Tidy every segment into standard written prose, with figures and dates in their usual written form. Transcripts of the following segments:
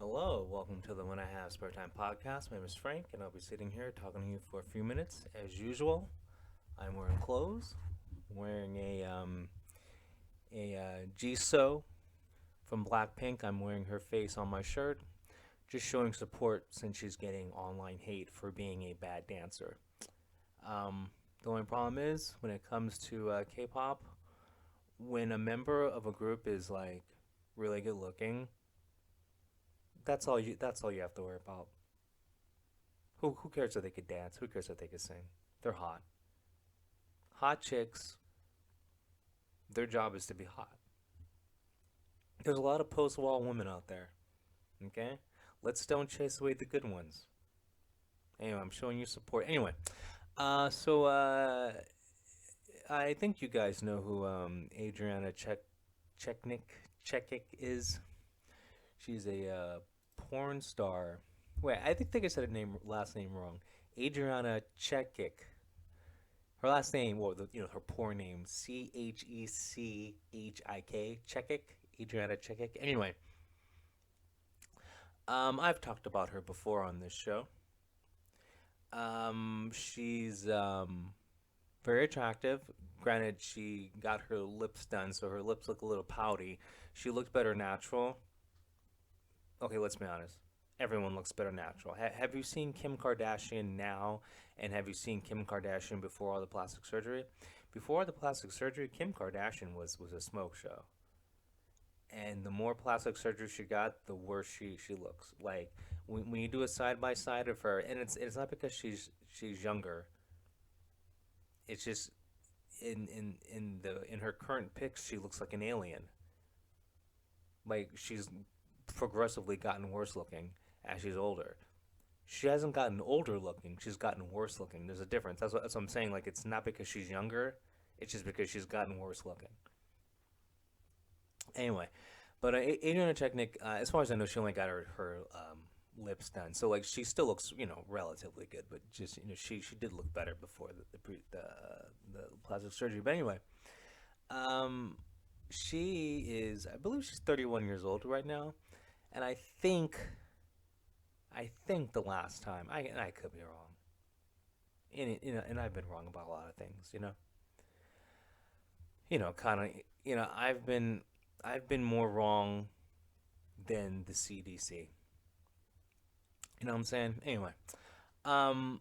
Hello, welcome to the When I Have Spare Time podcast. My name is Frank, and I'll be sitting here talking to you for a few minutes. As usual, I'm wearing clothes, wearing a Jisoo from Blackpink. I'm wearing her face on my shirt, just showing support since she's getting online hate for being a bad dancer. Um, the only problem is when it comes to K-pop, when a member of a group is like really good looking, that's all you have to worry about. Who cares if they could dance? Who cares if they could sing? They're hot. Hot chicks, their job is to be hot. There's a lot of post wall women out there. Okay? Let's don't chase away the good ones. Anyway, I'm showing you support. Anyway, so I think you guys know who Adriana Chechnik Chechik is. She's a porn star. Wait, I think I said her last name wrong. Adriana Chechik. Her last name, well, her poor name, Chechik, Adriana Chechik. Anyway, I've talked about her before on this show. She's very attractive. Granted, she got her lips done, so her lips look a little pouty. She looked better natural. Okay, let's be honest. Everyone looks better natural. Have you seen Kim Kardashian now, and have you seen Kim Kardashian before all the plastic surgery? Before the plastic surgery, Kim Kardashian was a smoke show, and the more plastic surgery she got, the worse she looks. Like when you do a side by side of her, and it's not because she's younger. It's just in her current pics, she looks like an alien. Like she's progressively gotten worse looking as she's older. She hasn't gotten older looking. She's gotten worse looking. There's a difference. That's what I'm saying. Like it's not because she's younger. It's just because she's gotten worse looking. Anyway, but Adriana Chechnik, as far as I know, she only got her lips done. So like she still looks relatively good, but just she did look better before the plastic surgery. But anyway, um, she is I believe she's 31 years old right now, and I think the last time I could be wrong, and I've been wrong about a lot of things. Kind of I've been more wrong than the CDC. You know what I'm saying? Anyway, um,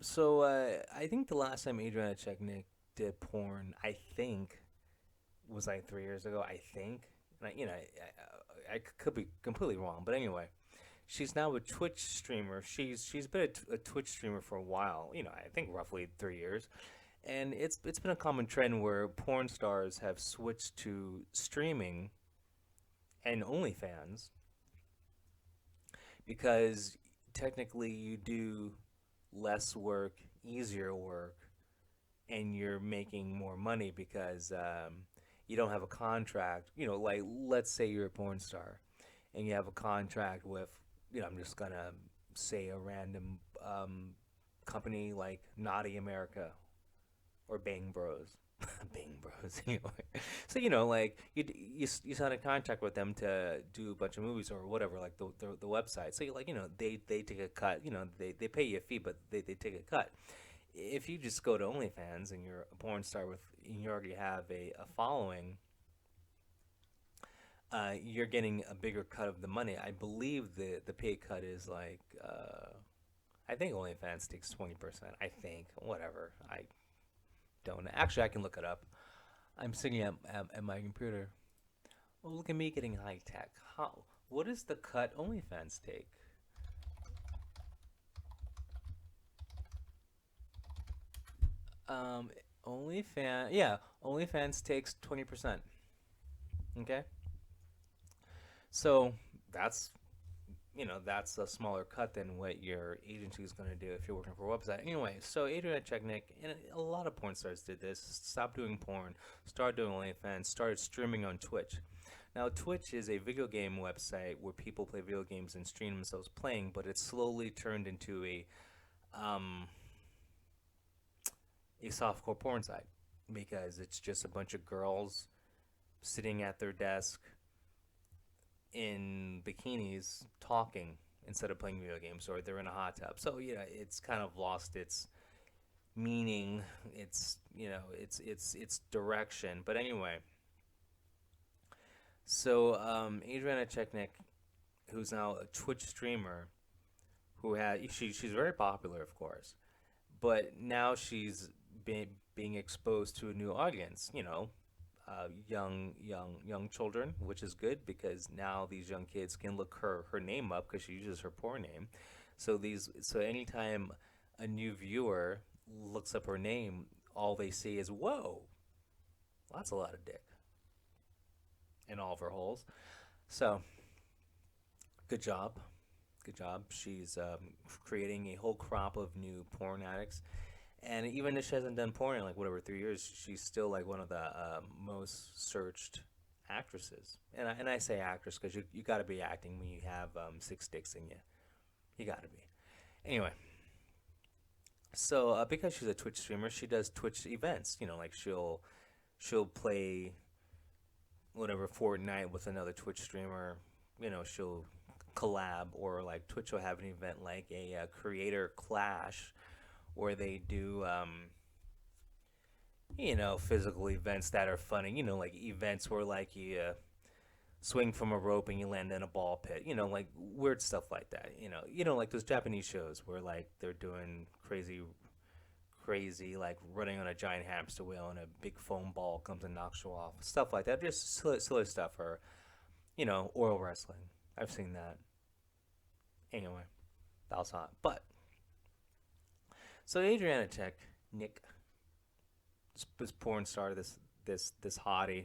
so I think the last time Adriana Chechnik did porn, I think was like 3 years ago. I think, and I could be completely wrong, but anyway, she's now a Twitch streamer. She's been a Twitch streamer for a while. I think roughly 3 years, and it's been a common trend where porn stars have switched to streaming and OnlyFans because technically you do less work, easier work, and you're making more money because you don't have a contract. Like let's say you're a porn star and you have a contract with, I'm just gonna say a random company like Naughty America or Bang Bros. Bang Bros. Anyway, so like you sign a contract with them to do a bunch of movies or whatever, like the website. So you like they take a cut. They pay you a fee, but they take a cut. If you just go to OnlyFans and you're a porn star and you already have a following, you're getting a bigger cut of the money. I believe the pay cut is like I think OnlyFans takes 20%. I think whatever. I don't know. Actually, I can look it up. I'm sitting at my computer. Oh, look at me getting high tech. How? What is the cut OnlyFans take? Um, OnlyFans takes 20%. Okay, so that's that's a smaller cut than what your agency is going to do if you're working for a website. Anyway, so Adriana Chechnik and a lot of porn stars did this. Stopped doing porn, started doing OnlyFans, started streaming on Twitch. Now, Twitch is a video game website where people play video games and stream themselves playing, but it's slowly turned into um, a softcore porn site because it's just a bunch of girls sitting at their desk in bikinis talking instead of playing video games, or they're in a hot tub. So it's kind of lost its meaning, its direction. But anyway, so Adriana Chechik, who's now a Twitch streamer, she's very popular, of course, but now she's being exposed to a new audience. Young children, which is good because now these young kids can look her name up because she uses her porn name. So anytime a new viewer looks up her name, all they see is whoa, that's a lot of dick in all of her holes. So good job, good job. She's creating a whole crop of new porn addicts. And even if she hasn't done porn in like whatever 3 years, she's still like one of the most searched actresses. And I say actress because you got to be acting when you have six sticks in you. You got to be. Anyway, so because she's a Twitch streamer, she does Twitch events. Like she'll play whatever Fortnite with another Twitch streamer. She'll collab, or like Twitch will have an event like a creator clash where they do physical events that are funny. Like events where like you swing from a rope and you land in a ball pit. Like weird stuff like that. Like those Japanese shows where like they're doing crazy like running on a giant hamster wheel and a big foam ball comes and knocks you off. Stuff like that. Just silly stuff. Or oil wrestling. I've seen that. Anyway, that was hot. But so Adriana Tech, Nick, this porn star, this hottie,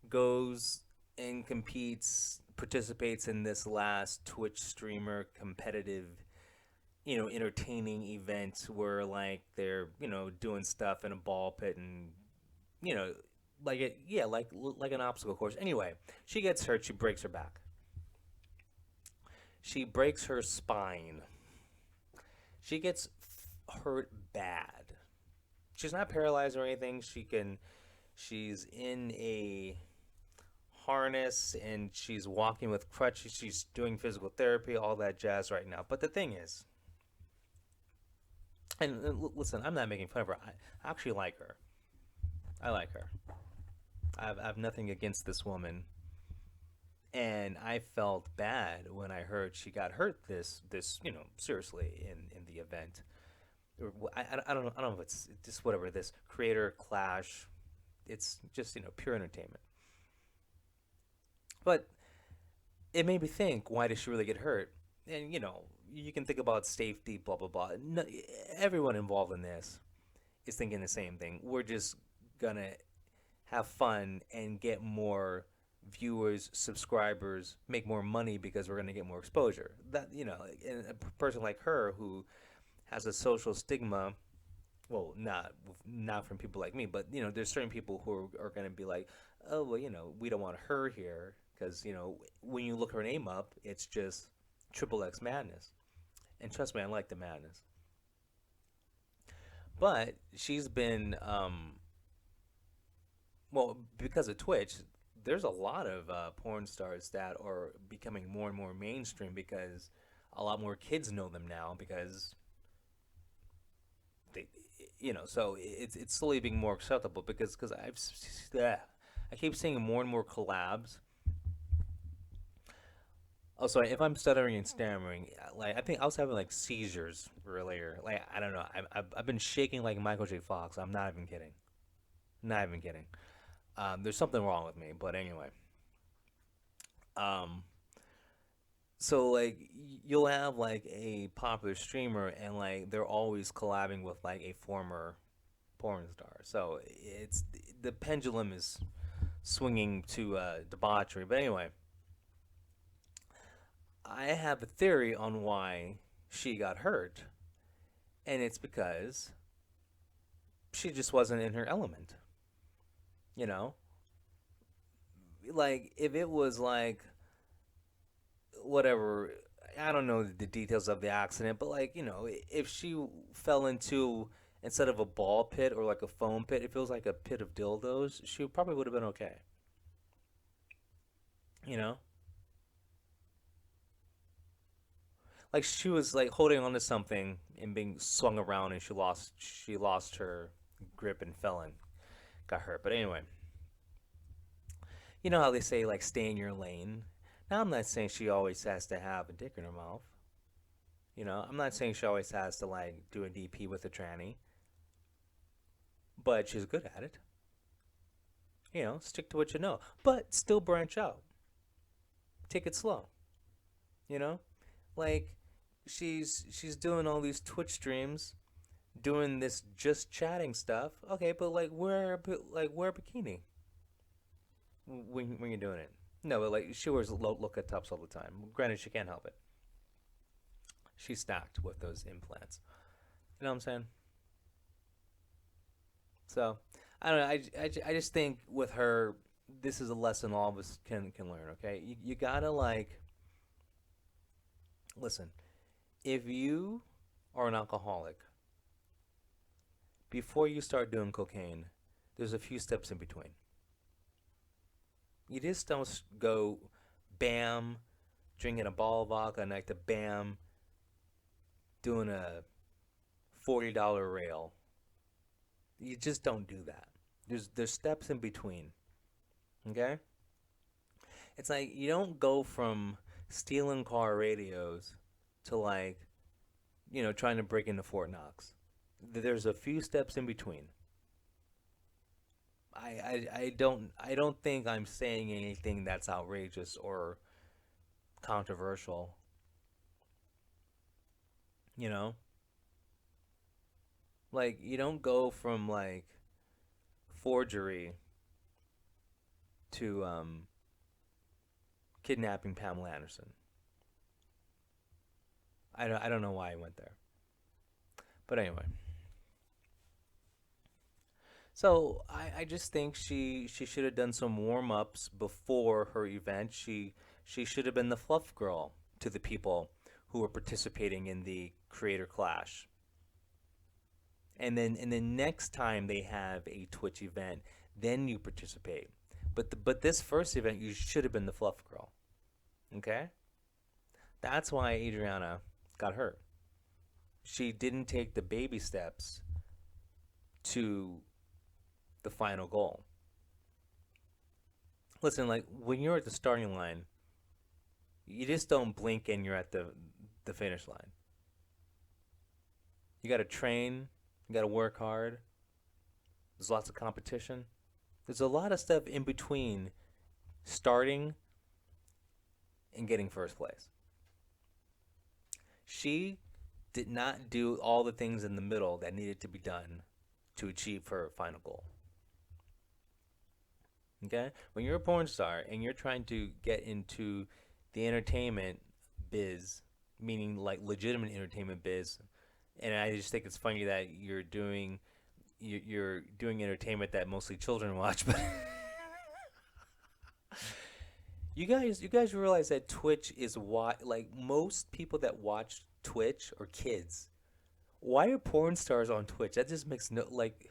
goes and competes, participates in this last Twitch streamer competitive, entertaining event where like they're doing stuff in a ball pit and you know like it, yeah, like an obstacle course. Anyway, she gets hurt. She breaks her back. She breaks her spine. She gets hurt bad. She's not paralyzed or anything. She's in a harness and she's walking with crutches. She's doing physical therapy, all that jazz right now. But the thing is, and listen, I'm not making fun of her. I actually like her. I like her. I have nothing against this woman. And I felt bad when I heard she got hurt this seriously in the event. I don't know if it's just whatever this creator clash. It's just pure entertainment. But it made me think, why did she really get hurt? And you can think about safety, blah blah blah. No, everyone involved in this is thinking the same thing. We're just gonna have fun and get more viewers, subscribers, make more money because we're gonna get more exposure. That and a person like her who has a social stigma. Well, not from people like me, but there's certain people who are going to be like, oh well, we don't want her here because when you look her name up, it's just triple X madness. And trust me, I like the madness. But she's been well, because of Twitch. There's a lot of porn stars that are becoming more and more mainstream because a lot more kids know them now because they, so it's slowly being more acceptable because I keep seeing more and more collabs. Oh, sorry, if I'm stuttering and stammering, like I think I was having like seizures earlier. Like I don't know, I've been shaking like Michael J. Fox. I'm not even kidding. Not even kidding. There's something wrong with me, but anyway. Um, so like you'll have like a popular streamer and like they're always collabing with like a former porn star. So it's the pendulum is swinging to debauchery. But anyway, I have a theory on why she got hurt, and it's because she just wasn't in her element. You know, like if it was like whatever, I don't know the details of the accident, but like if she fell into instead of a ball pit or like a foam pit, if it was like a pit of dildos, she probably would have been okay. You know, like she was like holding onto something and being swung around, and she lost her grip and fell and got hurt. But anyway, you know how they say like stay in your lane. Now I'm not saying she always has to have a dick in her mouth. You know, I'm not saying she always has to like do a DP with a tranny, but she's good at it. You know, stick to what you know, but still branch out. Take it slow. You know, like she's doing all these Twitch streams, doing this just chatting stuff. Okay, but like wear a bikini when you're doing it. No, but like she wears low cut tops all the time. Granted, she can't help it. She's stacked with those implants. You know what I'm saying? So I don't know. I just think with her, this is a lesson all of us can learn. Okay, you gotta like listen. If you are an alcoholic, before you start doing cocaine, there's a few steps in between. You just don't go bam, drinking a ball of vodka a night to bam, doing a $40 rail. You just don't do that. There's steps in between. Okay? It's like you don't go from stealing car radios to like, trying to break into Fort Knox. There's a few steps in between. I don't think I'm saying anything that's outrageous or controversial, you know? Like you don't go from like forgery to kidnapping Pamela Anderson. I don't know why I went there. But anyway. So I just think she should have done some warm ups before her event. She should have been the fluff girl to the people who were participating in the creator clash. And then next time they have a Twitch event, then you participate. But this first event you should have been the fluff girl. Okay? That's why Adriana got hurt. She didn't take the baby steps to the final goal. Listen, like when you're at the starting line, you just don't blink and you're at the finish line. You got to train, you got to work hard. There's lots of competition. There's a lot of stuff in between starting and getting first place. She did not do all the things in the middle that needed to be done to achieve her final goal. Okay? When you're a porn star and you're trying to get into the entertainment biz, meaning like legitimate entertainment biz, and I just think it's funny that you're doing entertainment that mostly children watch, but you guys realize that Twitch is why like most people that watch Twitch are kids. Why are porn stars on Twitch? That just makes no like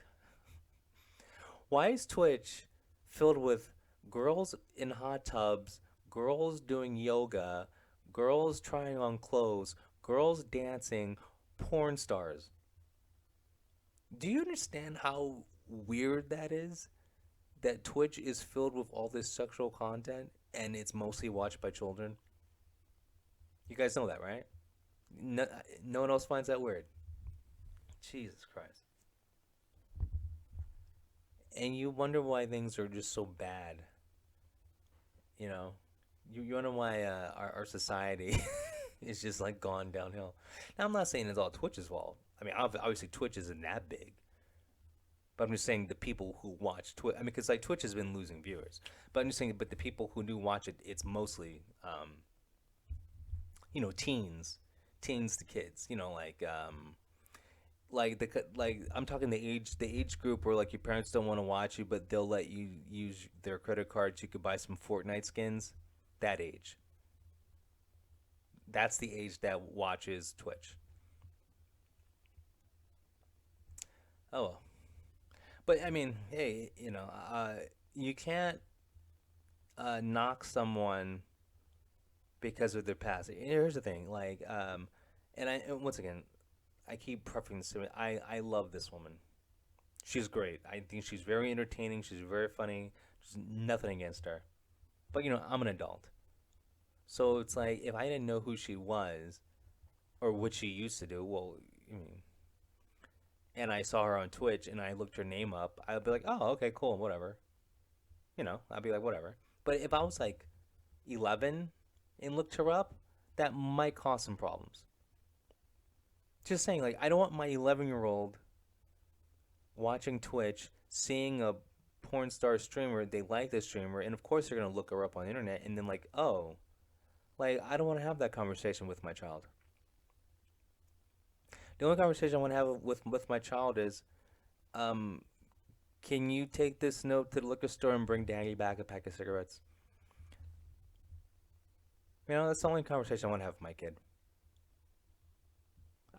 why is Twitch filled with girls in hot tubs, girls doing yoga, girls trying on clothes, girls dancing, porn stars? Do you understand how weird that is? That Twitch is filled with all this sexual content and it's mostly watched by children? You guys know that, right? No, no one else finds that weird. Jesus Christ. And you wonder why things are just so bad, you know? You wonder why our society is just like gone downhill. Now, I'm not saying it's all Twitch's fault. I mean, obviously, Twitch isn't that big. But I'm just saying the people who watch Twitch. I mean, because like Twitch has been losing viewers. But I'm just saying, but the people who do watch it, it's mostly, teens to kids. Like I'm talking the age group where like your parents don't want to watch you, but they'll let you use their credit card so you could buy some Fortnite skins. That age. That's the age that watches Twitch. Oh well. But I mean, hey, you can't knock someone because of their past. Here's the thing, like, and once again, I keep preferring this. I love this woman. She's great. I think she's very entertaining. She's very funny. There's nothing against her. But I'm an adult, so it's like if I didn't know who she was or what she used to do, well, I mean, and I saw her on Twitch and I looked her name up, I'd be like, oh, okay, cool, whatever. I'd be like, whatever. But if I was like 11 and looked her up, that might cause some problems. Just saying, like, I don't want my 11-year-old watching Twitch, seeing a porn star streamer, they like this streamer, and of course they're gonna look her up on the internet, and then like, oh, like I don't want to have that conversation with my child. The only conversation I want to have with my child is, um, can you take this note to the liquor store and bring Daddy back a pack of cigarettes? That's the only conversation I want to have with my kid.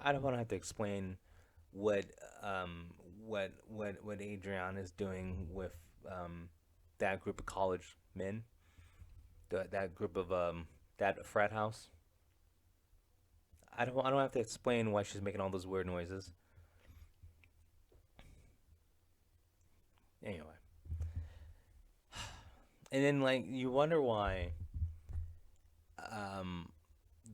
I don't want to have to explain what um what Adriana is doing with that group of college men, that group of that frat house. I don't have to explain why she's making all those weird noises. Anyway, and then like you wonder why um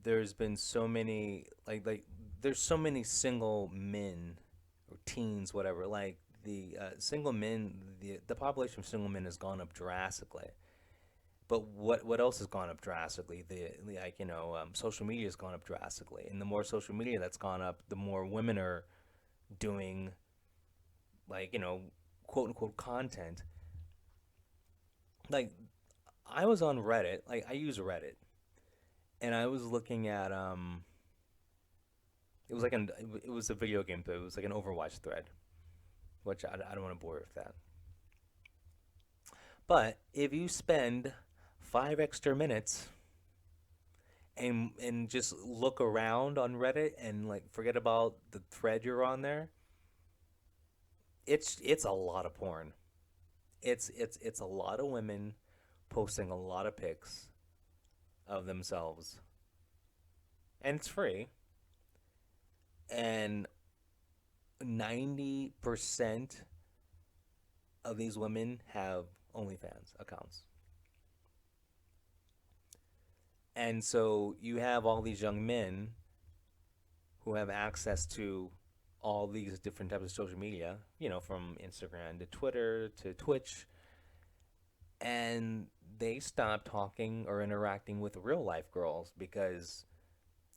there's been so many like there's so many single men or teens, whatever. Like the single men, the population of single men has gone up drastically. But what else has gone up drastically? Like social media has gone up drastically, and the more social media that's gone up, the more women are doing like quote unquote content. Like I was on Reddit, like I use Reddit, and I was looking at it was like it was a video game thread. It was like an Overwatch thread, which I don't want to bore you with that. But if you spend 5 extra minutes and just look around on Reddit and like forget about the thread you're on there, it's a lot of porn. It's a lot of women posting a lot of pics of themselves, and it's free. And 90% of these women have OnlyFans accounts. And so you have all these young men who have access to all these different types of social media, from Instagram to Twitter to Twitch, and they stop talking or interacting with real life girls because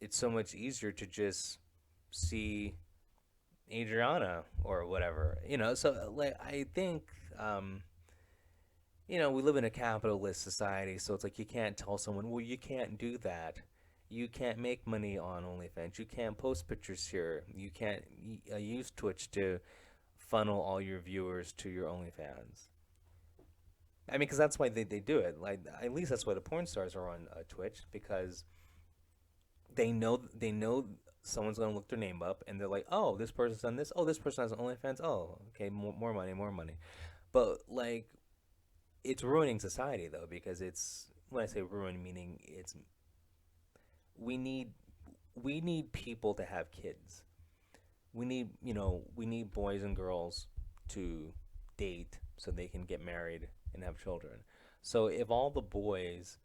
it's so much easier to just see Adriana or whatever. So like I think we live in a capitalist society, so it's like you can't tell someone, well, you can't do that. You can't make money on OnlyFans. You can't post pictures here. You can't use Twitch to funnel all your viewers to your OnlyFans. I mean, because that's why they do it. Like, at least that's why the porn stars are on Twitch, because they know someone's gonna look their name up and they're like, oh, this person's done this. Oh, this person has an OnlyFans. Oh, okay, more money, more money. But like, it's ruining society though, because it's when I say ruin, meaning it's we need we need people to have kids. We need boys and girls to date so they can get married and have children. So if all the boys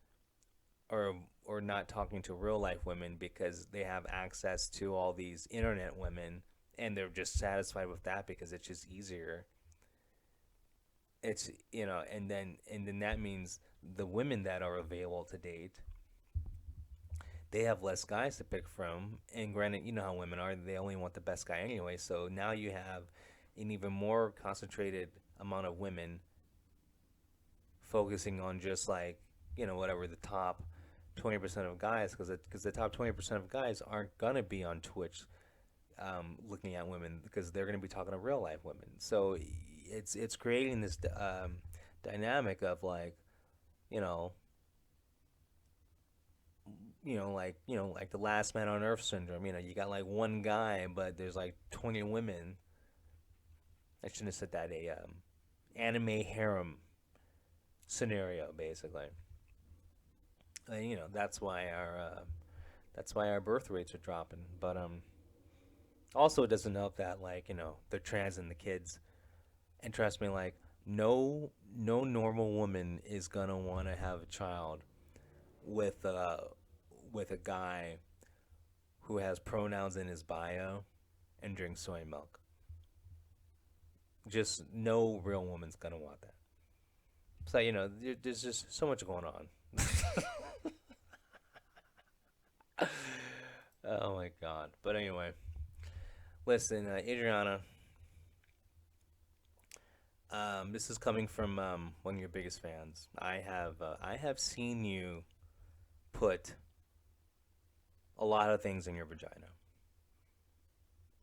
are or not talking to real life women because they have access to all these internet women and they're just satisfied with that because it's just easier. It's and then that means the women that are available to date, they have less guys to pick from. And granted, you know how women are, they only want the best guy anyway. So now you have an even more concentrated amount of women focusing on just like, whatever the top 20% of guys, because the top 20% of guys aren't gonna be on Twitch looking at women because they're gonna be talking to real life women. So it's creating this dynamic of like, you know, like the last man on earth syndrome. You got like one guy, but there's like 20 women. I shouldn't have said that. A anime harem scenario, basically. that's why our birth rates are dropping. But also it doesn't help that they're trans and the kids. And trust me, like no normal woman is gonna want to have a child with with a guy who has pronouns in his bio and drinks soy milk. Just no real woman's gonna want that. So there's just so much going on. Oh my god. But anyway, listen, Adriana, this is coming from one of your biggest fans. I have seen you put a lot of things in your vagina,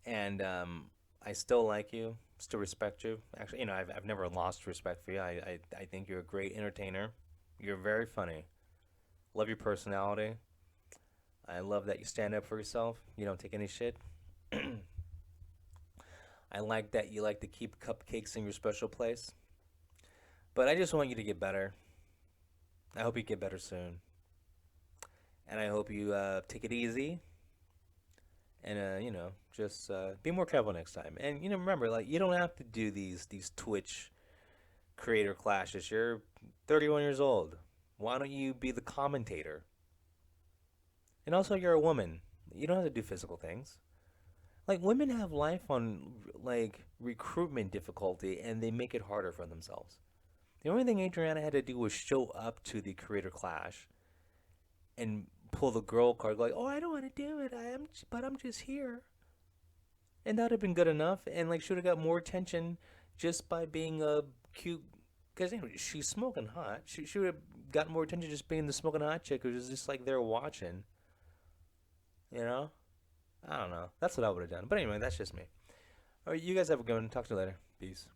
and I still like you, still respect you. Actually, I've never lost respect for you. I think you're a great entertainer. You're very funny. Love your personality. I love that you stand up for yourself. You don't take any shit. I like that you like to keep cupcakes in your special place. But I just want you to get better. I hope you get better soon. And I hope you take it easy and just be more careful next time. And remember, like, you don't have to do these Twitch creator clashes. You're 31 years old. Why don't you be the commentator? And also, you're a woman. You don't have to do physical things. Like, women have life on like recruitment difficulty, and they make it harder for themselves. The only thing Adriana had to do was show up to the creator clash and pull the girl card, like, "Oh, I don't want to do it. But I'm just here," and that'd have been good enough. And like, should have got more attention just by being a cute. Because she's smoking hot. She should have gotten more attention just being the smoking hot chick who was just like there watching. You know, I don't know. That's what I would have done. But anyway, that's just me. All right, you guys have a good one. Talk to you later. Peace.